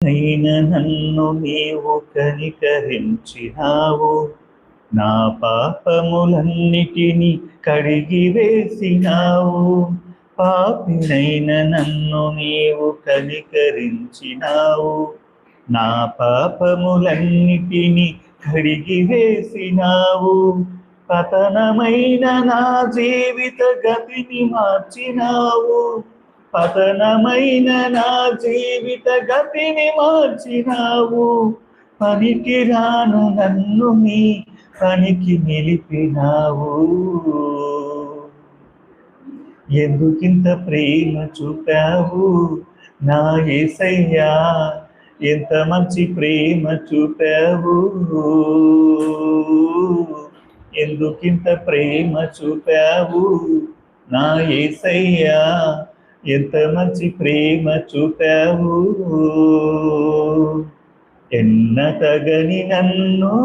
అయిన నన్ను నీవు కనికరించినావు, నా పాపములన్నిటినీ కడిగి వేసినావు. పాపినైన నన్ను నీవు కనికరించినావు, నా పాపములన్నిటినీ కడిగి వేసినావు. పతనమైన నా జీవిత గతిని మార్చినావు, పతనమైన నా జీవిత గతిని మార్చినావు. పనికిరాను నన్ను నీ పనికి నిలిపినావు. ఎందుకింత ప్రేమ చూపావు నా యేసయ్యా, ఎంత మంచి ప్రేమ చూపావు. ఎందుకింత ప్రేమ చూపావు నా యేసయ్యా, ఎంత మంచి ప్రేమ చూపావు. ఎన్న తగని నన్ను